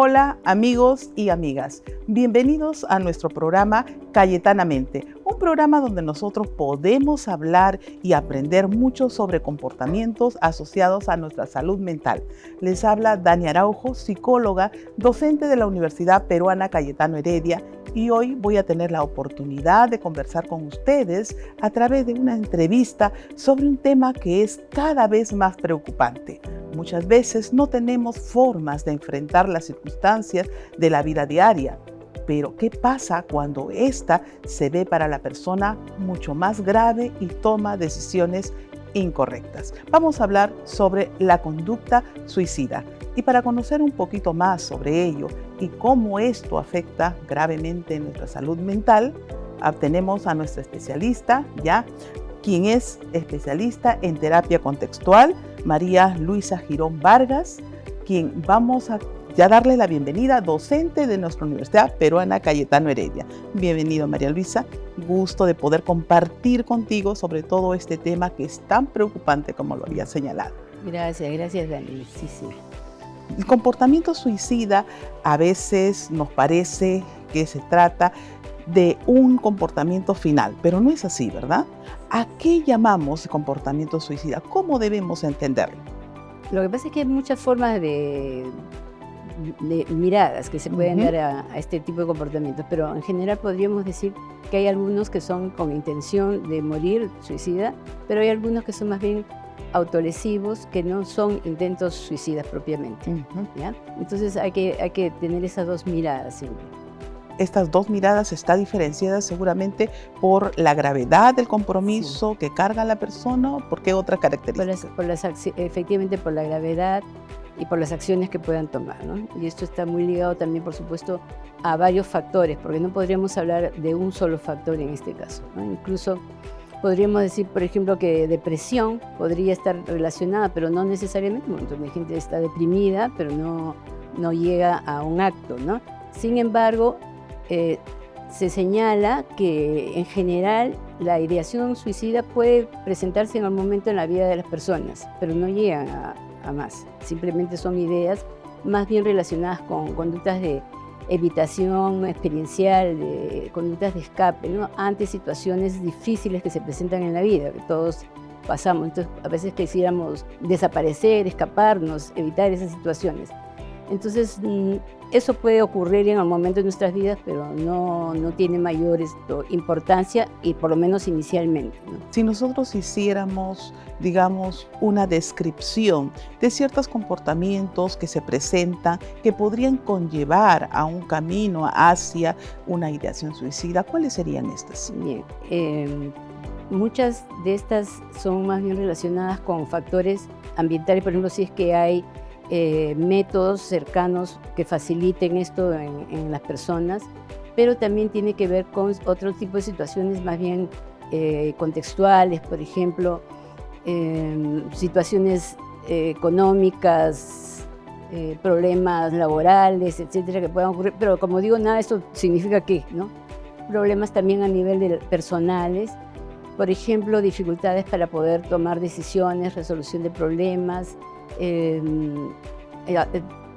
Hola amigos y amigas, bienvenidos a nuestro programa Cayetanamente, un programa donde nosotros podemos hablar y aprender mucho sobre comportamientos asociados a nuestra salud mental. Les habla Dani Araujo, psicóloga, docente de la Universidad Peruana Cayetano Heredia, y hoy voy a tener la oportunidad de conversar con ustedes a través de una entrevista sobre un tema que es cada vez más preocupante. Muchas veces no tenemos formas de enfrentar las circunstancias de la vida diaria, pero ¿qué pasa cuando esta se ve para la persona mucho más grave y toma decisiones incorrectas? Vamos a hablar sobre la conducta suicida. Y para conocer un poquito más sobre ello y cómo esto afecta gravemente nuestra salud mental, tenemos a nuestra especialista, quien es especialista en terapia contextual, María Luisa Girón Vargas, quien vamos a darle la bienvenida, docente de nuestra Universidad Peruana Cayetano Heredia. Bienvenido, María Luisa. Gusto de poder compartir contigo sobre todo este tema que es tan preocupante como lo había señalado. Gracias, Dani. Sí. El comportamiento suicida a veces nos parece que se trata de un comportamiento final, pero no es así, ¿verdad? ¿A qué llamamos comportamiento suicida? ¿Cómo debemos entenderlo? Lo que pasa es que hay muchas formas de miradas que se pueden dar a este tipo de comportamientos, pero en general podríamos decir que hay algunos que son con intención de morir, suicida, pero hay algunos que son más bien autolesivos, que no son intentos suicidas propiamente. ¿Ya? Entonces hay que tener esas dos miradas siempre. Estas dos miradas están diferenciadas seguramente por la gravedad del compromiso que carga la persona. ¿Por qué otra característica? Efectivamente por la gravedad y por las acciones que puedan tomar, ¿no? Y esto está muy ligado también, por supuesto, a varios factores, porque no podríamos hablar de un solo factor en este caso, ¿no? Incluso podríamos decir, por ejemplo, que depresión podría estar relacionada, pero no necesariamente. Un montón de gente está deprimida, pero no llega a un acto, ¿no? Sin embargo, se señala que en general la ideación suicida puede presentarse en algún momento en la vida de las personas, pero no llegan a más. Simplemente son ideas más bien relacionadas con conductas de evitación experiencial, de conductas de escape, ¿no? Ante situaciones difíciles que se presentan en la vida, que todos pasamos. Entonces, a veces quisiéramos desaparecer, escaparnos, evitar esas situaciones. Entonces, eso puede ocurrir en algún momento de nuestras vidas, pero no tiene mayor importancia, y por lo menos inicialmente, ¿no? Si nosotros hiciéramos, digamos, una descripción de ciertos comportamientos que se presentan, que podrían conllevar a un camino hacia una ideación suicida, ¿cuáles serían estas? Bien, muchas de estas son más bien relacionadas con factores ambientales. Por ejemplo, si es que hay métodos cercanos que faciliten esto en las personas, pero también tiene que ver con otro tipo de situaciones más bien contextuales, por ejemplo, situaciones económicas, problemas laborales, etcétera, que puedan ocurrir. Pero como digo, nada de esto significa que, ¿no? Problemas también a nivel de personales, por ejemplo, dificultades para poder tomar decisiones, resolución de problemas,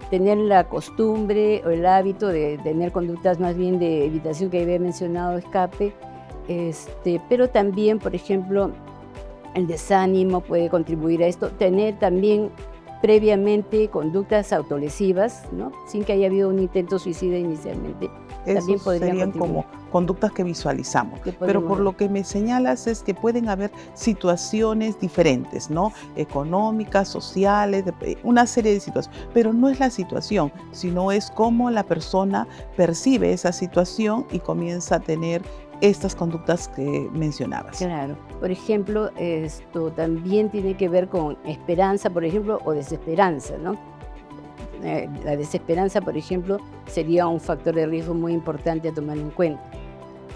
tener la costumbre o el hábito de tener conductas más bien de evitación, que había mencionado, escape, pero también, por ejemplo, el desánimo puede contribuir a esto. Tener también previamente conductas autolesivas, ¿no? Sin que haya habido un intento suicida inicialmente. Esos serían como conductas que visualizamos. Pero por lo que me señalas es que pueden haber situaciones diferentes, ¿no? Económicas, sociales, una serie de situaciones. Pero no es la situación, sino es cómo la persona percibe esa situación y comienza a tener estas conductas que mencionabas. Claro. Por ejemplo, esto también tiene que ver con esperanza, por ejemplo, o desesperanza, ¿no? La desesperanza, por ejemplo, sería un factor de riesgo muy importante a tomar en cuenta.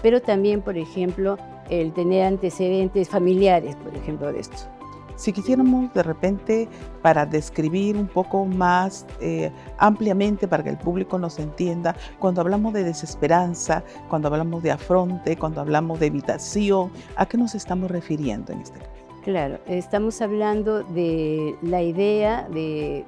Pero también, por ejemplo, el tener antecedentes familiares, por ejemplo, de esto. Si quisiéramos de repente, para describir un poco más ampliamente, para que el público nos entienda, cuando hablamos de desesperanza, cuando hablamos de afronte, cuando hablamos de evitación, ¿a qué nos estamos refiriendo en este caso? Claro, estamos hablando de la idea de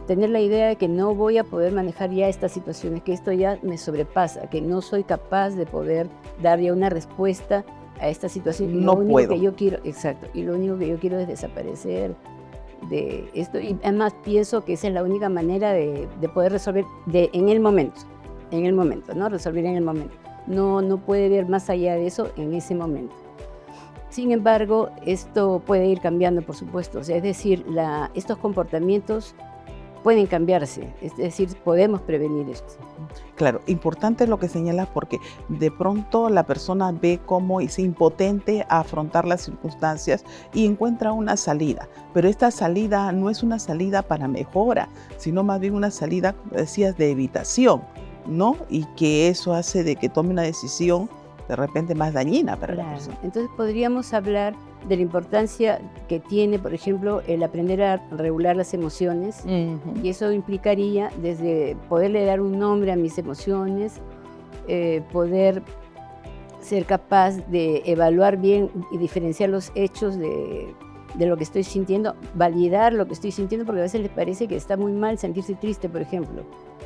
tener la idea de que no voy a poder manejar ya estas situaciones, que esto ya me sobrepasa, que no soy capaz de poder dar ya una respuesta a esta situación. Y No lo único puedo. que yo quiero, exacto, y lo único que yo quiero es desaparecer de esto. Y además pienso que esa es la única manera de poder resolver en el momento, ¿no? Resolver en el momento. No puede ver más allá de eso en ese momento. Sin embargo, esto puede ir cambiando, por supuesto. O sea, es decir, estos comportamientos pueden cambiarse. Es decir, podemos prevenir esto. Claro, importante lo que señalas porque de pronto la persona ve como es impotente a afrontar las circunstancias y encuentra una salida. Pero esta salida no es una salida para mejora, sino más bien una salida, como decías, de evitación, ¿no? Y que eso hace de que tome una decisión de repente más dañina para la persona. Entonces podríamos hablar de la importancia que tiene, por ejemplo, el aprender a regular las emociones. Y eso implicaría desde poderle dar un nombre a mis emociones, poder ser capaz de evaluar bien y diferenciar los hechos de lo que estoy sintiendo, validar lo que estoy sintiendo, porque a veces les parece que está muy mal sentirse triste, por ejemplo,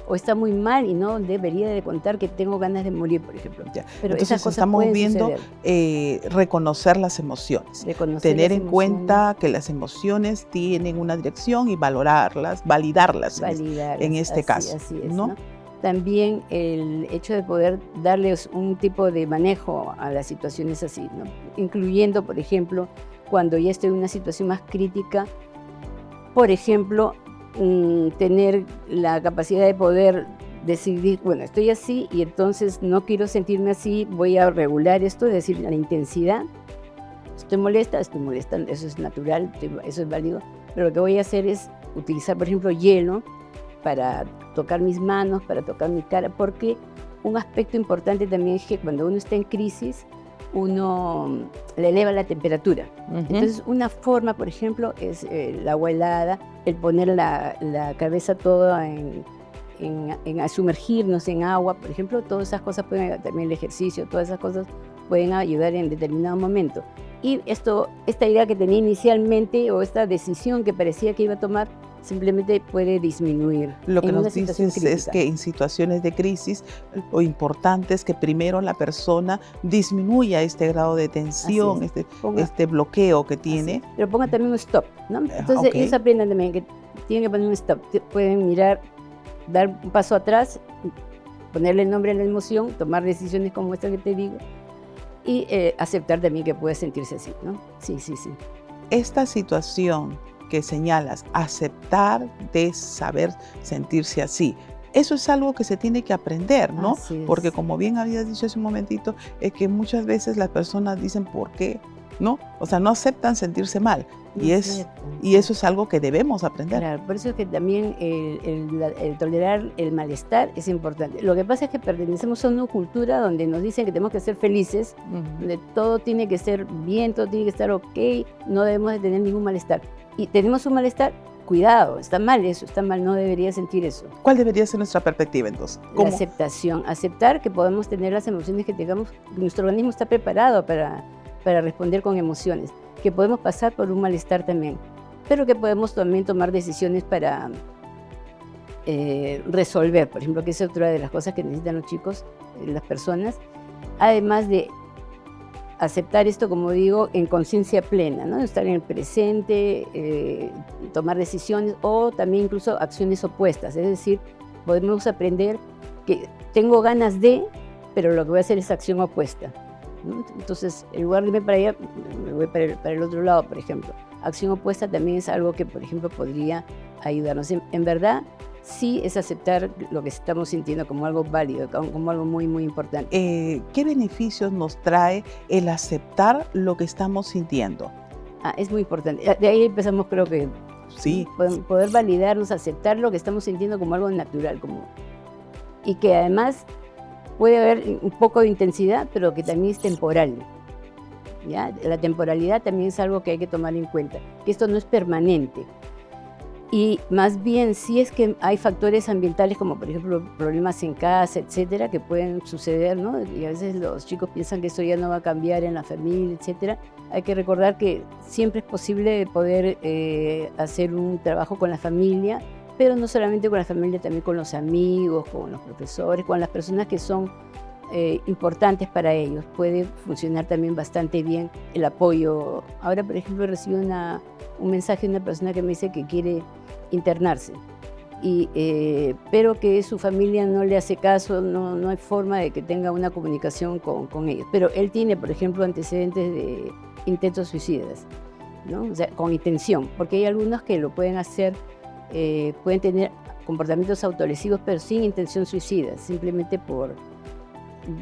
o está muy mal y no debería de contar que tengo ganas de morir, por ejemplo. Ya. Pero Entonces esas cosas estamos pueden viendo suceder. reconocer las emociones, Reconocer tener las en emociones, cuenta que las emociones tienen una dirección y valorarlas, validarlas en este caso, así es, ¿no? ¿no? También el hecho de poder darles un tipo de manejo a las situaciones así, ¿no? Incluyendo, por ejemplo, cuando ya estoy en una situación más crítica, por ejemplo, tener la capacidad de poder decidir, bueno, estoy así y entonces no quiero sentirme así, voy a regular esto, es decir, la intensidad. Estoy molesta, eso es natural, eso es válido, pero lo que voy a hacer es utilizar, por ejemplo, hielo para tocar mis manos, para tocar mi cara, porque un aspecto importante también es que cuando uno está en crisis, uno le eleva la temperatura. Entonces, una forma, por ejemplo, es el agua helada, el poner la cabeza toda a sumergirnos en agua, por ejemplo, todas esas cosas pueden, también el ejercicio, todas esas cosas pueden ayudar en determinado momento. Y esta idea que tenía inicialmente o esta decisión que parecía que iba a tomar, simplemente puede disminuir. Lo que en nos una situación dices es crítica. que en situaciones de crisis lo importante es que primero la persona disminuya este grado de tensión, Así es. este bloqueo que Así tiene. es. Pero ponga también un stop, ¿no? Entonces Ok. ellos aprenden también que tienen que poner un stop. Pueden mirar, dar un paso atrás, ponerle nombre a la emoción, tomar decisiones como esta que te digo y aceptar también que puede sentirse así, ¿no? Sí. Esta situación que señalas, aceptar de saber sentirse así, eso es algo que se tiene que aprender, ¿no? Así es. Porque como bien habías dicho hace un momentito, es que muchas veces las personas dicen ¿por qué? ¿No? O sea, no aceptan sentirse mal. Y eso es algo que debemos aprender. Claro, por eso es que también el tolerar el malestar es importante. Lo que pasa es que pertenecemos a una cultura donde nos dicen que tenemos que ser felices, donde todo tiene que ser bien, todo tiene que estar ok, no debemos de tener ningún malestar. Y tenemos un malestar, cuidado, está mal eso, está mal, no debería sentir eso. ¿Cuál debería ser nuestra perspectiva entonces? La aceptación, aceptar que podemos tener las emociones que tengamos, que nuestro organismo está preparado para responder con emociones, que podemos pasar por un malestar también, pero que podemos también tomar decisiones para resolver, por ejemplo, que es otra de las cosas que necesitan los chicos, las personas, además de aceptar esto, como digo, en conciencia plena, ¿no? Estar en el presente, tomar decisiones o también incluso acciones opuestas, es decir, podemos aprender que tengo ganas de, pero lo que voy a hacer es acción opuesta, ¿no? Entonces, en lugar de irme para allá, me voy para el otro lado, por ejemplo. Acción opuesta también es algo que, por ejemplo, podría ayudarnos. En verdad, sí es aceptar lo que estamos sintiendo como algo válido, como algo muy, muy importante. ¿Qué beneficios nos trae el aceptar lo que estamos sintiendo? Es muy importante. De ahí empezamos, creo que Sí. poder validarnos, aceptar lo que estamos sintiendo como algo natural, y que además puede haber un poco de intensidad, pero que también es temporal, ¿ya? La temporalidad también es algo que hay que tomar en cuenta, que esto no es permanente. Y más bien, sí es que hay factores ambientales como, por ejemplo, problemas en casa, etcétera, que pueden suceder, ¿no? Y a veces los chicos piensan que eso ya no va a cambiar en la familia, etcétera. Hay que recordar que siempre es posible poder hacer un trabajo con la familia pero no solamente con la familia, también con los amigos, con los profesores, con las personas que son importantes para ellos. Puede funcionar también bastante bien el apoyo. Ahora, por ejemplo, recibo un mensaje de una persona que me dice que quiere internarse, pero que su familia no le hace caso, no hay forma de que tenga una comunicación con ellos. Pero él tiene, por ejemplo, antecedentes de intentos suicidas, ¿no? O sea, con intención, porque hay algunos que lo pueden hacer, pueden tener comportamientos autolesivos, pero sin intención suicida, simplemente por,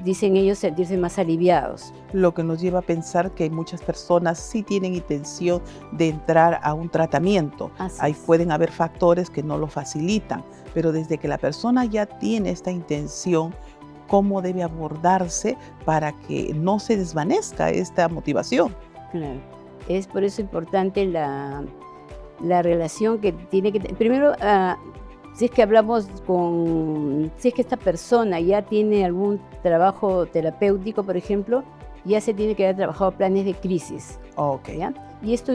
dicen ellos, sentirse más aliviados. Lo que nos lleva a pensar que muchas personas sí tienen intención de entrar a un tratamiento. Ahí pueden haber factores que no lo facilitan, pero desde que la persona ya tiene esta intención, ¿cómo debe abordarse para que no se desvanezca esta motivación? Claro, es por eso importante la relación que tiene que tener. Primero, si es que si es que esta persona ya tiene algún trabajo terapéutico, por ejemplo, ya se tiene que haber trabajado planes de crisis. Okay. ¿Ya? Y esto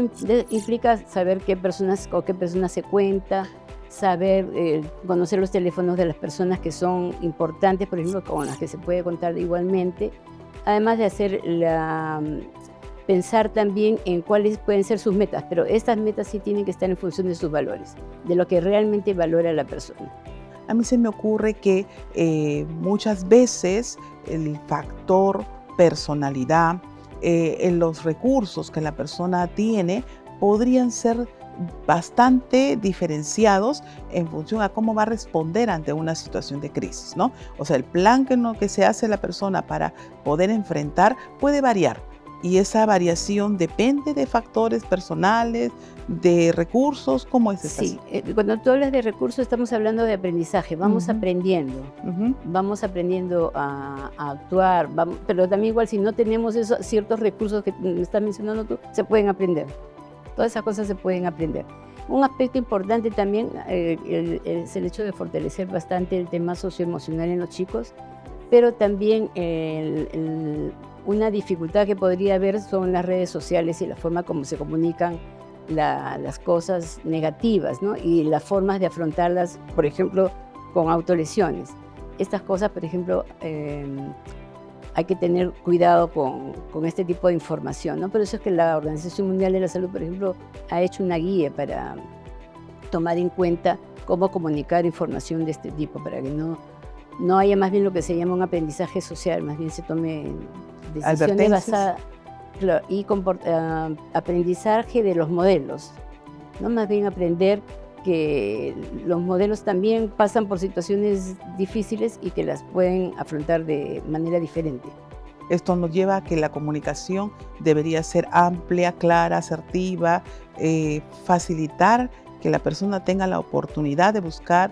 implica saber con qué personas se cuenta, saber conocer los teléfonos de las personas que son importantes, por ejemplo, con las que se puede contar igualmente, además de pensar también en cuáles pueden ser sus metas, pero estas metas sí tienen que estar en función de sus valores, de lo que realmente valora la persona. A mí se me ocurre que muchas veces el factor personalidad, los recursos que la persona tiene podrían ser bastante diferenciados en función a cómo va a responder ante una situación de crisis, ¿no? O sea, el plan que se hace la persona para poder enfrentar puede variar. Y esa variación depende de factores personales, de recursos. ¿Cómo es esta situación? Sí, cuando tú hablas de recursos estamos hablando de aprendizaje, vamos aprendiendo, vamos aprendiendo a actuar, pero también igual si no tenemos ciertos recursos que me estás mencionando tú, se pueden aprender. Todas esas cosas se pueden aprender. Un aspecto importante también es el hecho de fortalecer bastante el tema socioemocional en los chicos, pero también una dificultad que podría haber son las redes sociales y la forma como se comunican las cosas negativas, ¿no? Y las formas de afrontarlas, por ejemplo, con autolesiones. Estas cosas, por ejemplo, hay que tener cuidado con este tipo de información, ¿no? Por eso es que la Organización Mundial de la Salud, por ejemplo, ha hecho una guía para tomar en cuenta cómo comunicar información de este tipo, para que no haya más bien lo que se llama un aprendizaje social, más bien se tome decisiones basadas y aprendizaje de los modelos, ¿no? Más bien aprender que los modelos también pasan por situaciones difíciles y que las pueden afrontar de manera diferente. Esto nos lleva a que la comunicación debería ser amplia, clara, asertiva, facilitar que la persona tenga la oportunidad de buscar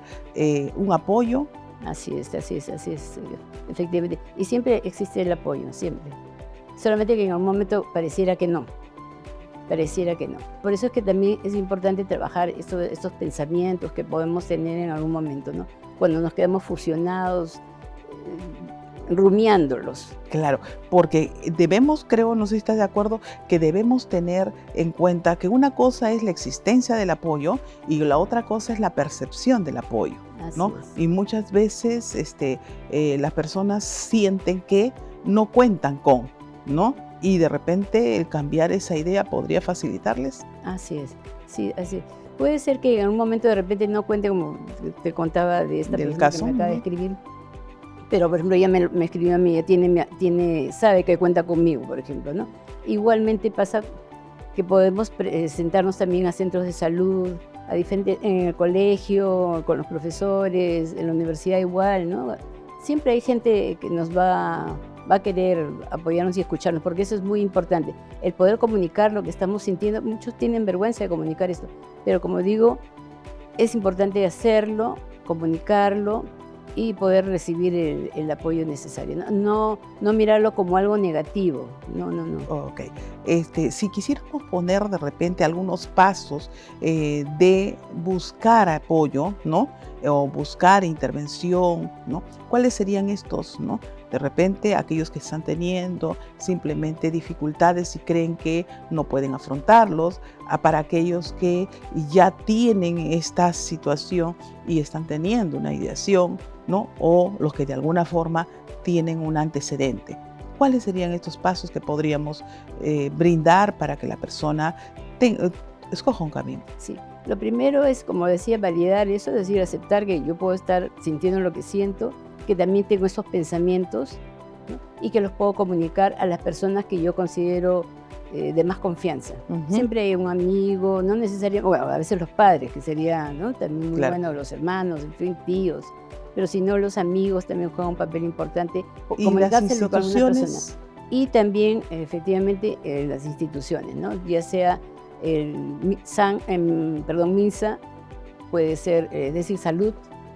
un apoyo. Así es, efectivamente. Y siempre existe el apoyo, siempre. Solamente que en algún momento pareciera que no. Por eso es que también es importante trabajar estos pensamientos que podemos tener en algún momento, ¿no? Cuando nos quedamos fusionados, rumiándolos. Claro, porque debemos, creo, no sé si estás de acuerdo, que debemos tener en cuenta que una cosa es la existencia del apoyo y la otra cosa es la percepción del apoyo, ¿no? Y muchas veces las personas sienten que no cuentan con, ¿no? Y de repente el cambiar esa idea podría facilitarles. Así es, sí, así es. Puede ser que en un momento de repente no cuente, como te contaba de esta persona que me acaba de escribir, pero por ejemplo ella me escribió a mí, ella sabe que cuenta conmigo, por ejemplo, ¿no? Igualmente pasa que podemos presentarnos también a centros de salud, en el colegio, con los profesores, en la universidad igual, ¿no? Siempre hay gente que nos va a querer apoyarnos y escucharnos, porque eso es muy importante, el poder comunicar lo que estamos sintiendo. Muchos tienen vergüenza de comunicar esto, pero como digo, es importante hacerlo, comunicarlo y poder recibir el apoyo necesario. No mirarlo como algo negativo, no. Ok. Si quisiéramos poner de repente algunos pasos de buscar apoyo, ¿no? o buscar intervención, ¿no? ¿Cuáles serían estos, ¿no? De repente, aquellos que están teniendo simplemente dificultades y creen que no pueden afrontarlos, para aquellos que ya tienen esta situación y están teniendo una ideación, ¿no? O los que de alguna forma tienen un antecedente. ¿Cuáles serían estos pasos que podríamos brindar para que la persona escoja un camino? Sí, lo primero es, como decía, validar eso, es decir, aceptar que yo puedo estar sintiendo lo que siento, que también tengo esos pensamientos, ¿no? Y que los puedo comunicar a las personas que yo considero de más confianza. Siempre hay un amigo, no necesariamente, bueno, a veces los padres, que sería, ¿no? También muy bueno, los hermanos, en fin, tíos, pero si no, los amigos también juegan un papel importante. ¿Y las instituciones? Y también, efectivamente, las instituciones, ¿no? Ya sea el MINSA, puede ser, es decir, salud,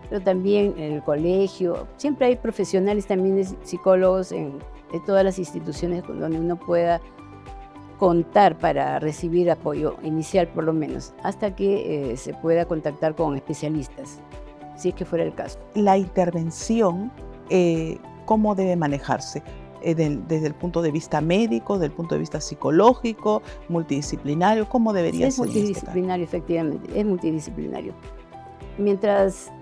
pero también en el colegio. Siempre hay profesionales también de psicólogos de todas las instituciones donde uno pueda contar para recibir apoyo inicial, por lo menos, hasta que se pueda contactar con especialistas, si es que fuera el caso. La intervención, ¿cómo debe manejarse? Desde el punto de vista médico, desde el punto de vista psicológico, multidisciplinario, ¿cómo debería ser? Es multidisciplinario, efectivamente, es multidisciplinario. Mientras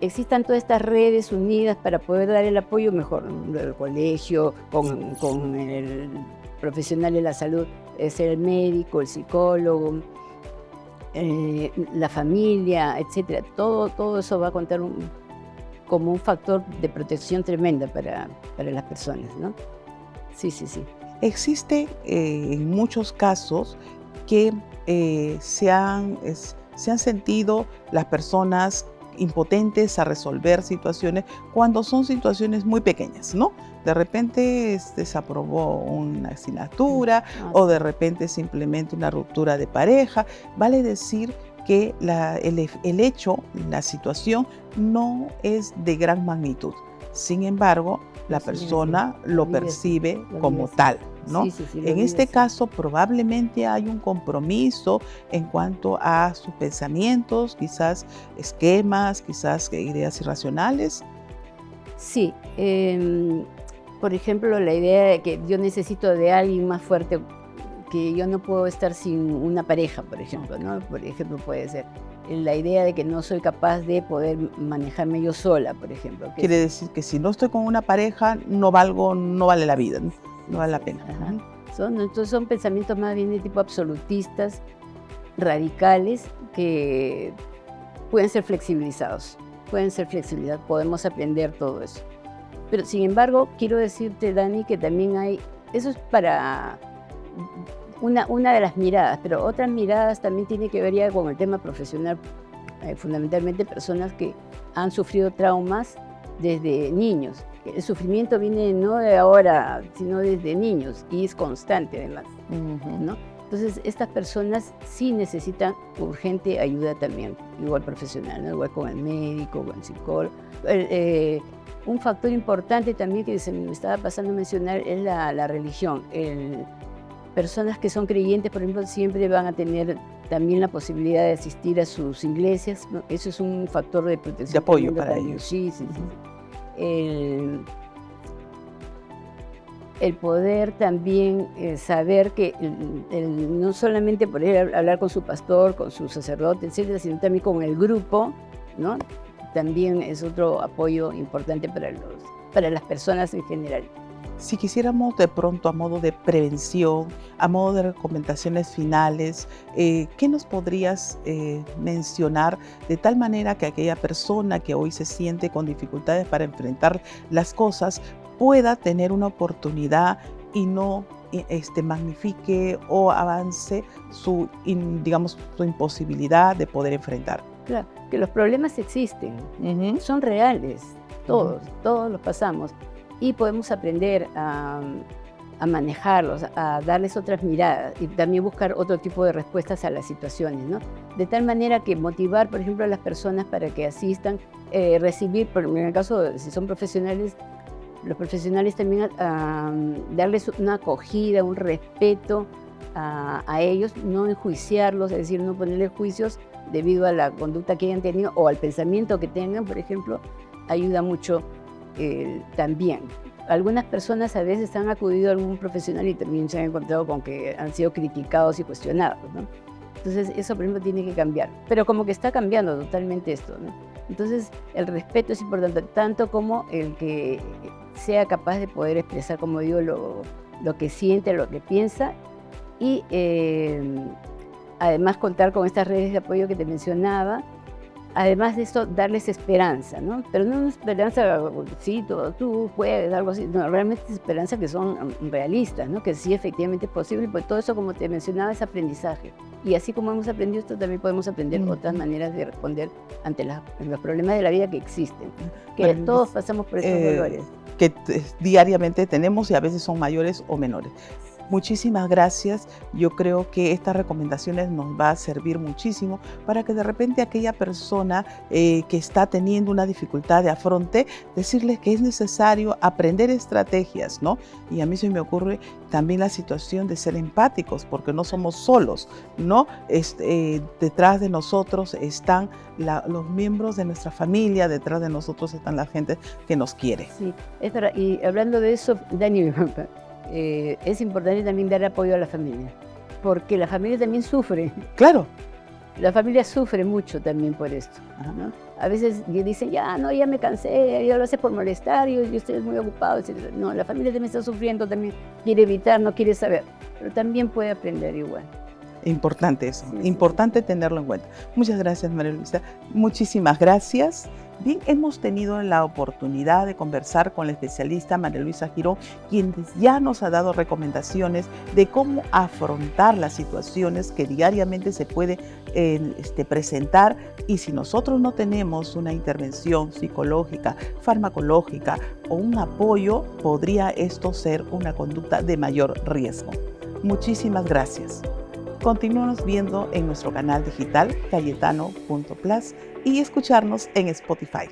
existan todas estas redes unidas para poder dar el apoyo, mejor, el colegio, con el profesional de la salud, es el médico, el psicólogo, la familia, etcétera. Todo eso va a contar como un factor de protección tremenda para las personas, ¿no? Sí. Existe en muchos casos que se han sentido las personas impotentes a resolver situaciones cuando son situaciones muy pequeñas, ¿no? De repente se aprobó una asignatura o de repente simplemente una ruptura de pareja. Vale decir que el hecho, la situación no es de gran magnitud. Sin embargo, la persona lo percibe como tal, ¿no? En este caso, probablemente hay un compromiso en cuanto a sus pensamientos, quizás esquemas, quizás ideas irracionales. Sí. Por ejemplo, la idea de que yo necesito de alguien más fuerte, que yo no puedo estar sin una pareja, por ejemplo, ¿no? Por ejemplo, puede ser la idea de que no soy capaz de poder manejarme yo sola, por ejemplo. Quiere decir que si no estoy con una pareja, no vale la vida, no vale la pena. Entonces son pensamientos más bien de tipo absolutistas, radicales, que pueden ser flexibilizados. Podemos aprender todo eso. Pero sin embargo, quiero decirte, Dani, que también eso es para una de las miradas, pero otras miradas también tiene que ver ya con el tema profesional, fundamentalmente personas que han sufrido traumas desde niños. El sufrimiento viene no de ahora, sino desde niños, y es constante además, ¿no? Entonces, estas personas sí necesitan urgente ayuda también, igual profesional, ¿no? Igual con el médico, con el psicólogo. Un factor importante también que se me estaba pasando a mencionar es la religión. Personas que son creyentes, por ejemplo, siempre van a tener también la posibilidad de asistir a sus iglesias, ¿no? Eso es un factor de protección. De apoyo para ellos. Sí. El poder también saber que no solamente por hablar con su pastor, con su sacerdote, etcétera, sino también con el grupo, ¿no? También es otro apoyo importante para las personas en general. Si quisiéramos de pronto, a modo de prevención, a modo de recomendaciones finales, ¿qué nos podrías mencionar de tal manera que aquella persona que hoy se siente con dificultades para enfrentar las cosas pueda tener una oportunidad y no magnifique o avance su imposibilidad de poder enfrentar? Claro, que los problemas existen, son reales, todos los pasamos. Y podemos aprender a manejarlos, a darles otras miradas y también buscar otro tipo de respuestas a las situaciones, ¿no? De tal manera que motivar, por ejemplo, a las personas para que asistan, recibir, en el caso, si son profesionales, los profesionales también darles una acogida, un respeto a ellos, no enjuiciarlos, es decir, no ponerles juicios debido a la conducta que hayan tenido o al pensamiento que tengan, por ejemplo, ayuda mucho también. Algunas personas a veces han acudido a algún profesional y también se han encontrado con que han sido criticados y cuestionados, ¿no? Entonces eso, por ejemplo, tiene que cambiar. Pero como que está cambiando totalmente esto, ¿no? Entonces el respeto es importante, tanto como el que sea capaz de poder expresar, como digo, lo que siente, lo que piensa, y además contar con estas redes de apoyo que te mencionaba. Además de esto, darles esperanza, ¿no? Pero no una esperanza, sí, tú puedes, algo así. No, realmente es esperanza que son realistas, ¿no? Que sí, efectivamente es posible, pues todo eso, como te mencionaba, es aprendizaje. Y así como hemos aprendido esto, también podemos aprender otras maneras de responder ante los problemas de la vida que existen. Que bueno, todos pasamos por estos dolores. Que diariamente tenemos y a veces son mayores o menores. Muchísimas gracias. Yo creo que estas recomendaciones nos va a servir muchísimo para que de repente aquella persona que está teniendo una dificultad de afronte, decirles que es necesario aprender estrategias, ¿no? Y a mí se me ocurre también la situación de ser empáticos, porque no somos solos, ¿no? Detrás de nosotros están los miembros de nuestra familia, detrás de nosotros están la gente que nos quiere. Sí, es verdad. Y hablando de eso, Dani, es importante también dar apoyo a la familia, porque la familia también sufre. Claro. La familia sufre mucho también por esto, ¿no? A veces dicen, ya me cansé, ya lo haces por molestar, yo estoy muy ocupado, etc. No, la familia también está sufriendo, también quiere evitar, no quiere saber, pero también puede aprender igual. Importante eso, importante tenerlo en cuenta. Muchas gracias, María Luisa. Muchísimas gracias. Bien, hemos tenido la oportunidad de conversar con la especialista María Luisa Girón, quien ya nos ha dado recomendaciones de cómo afrontar las situaciones que diariamente se puede presentar, y si nosotros no tenemos una intervención psicológica, farmacológica o un apoyo, podría esto ser una conducta de mayor riesgo. Muchísimas gracias. Continúanos viendo en nuestro canal digital cayetano.plus y escucharnos en Spotify.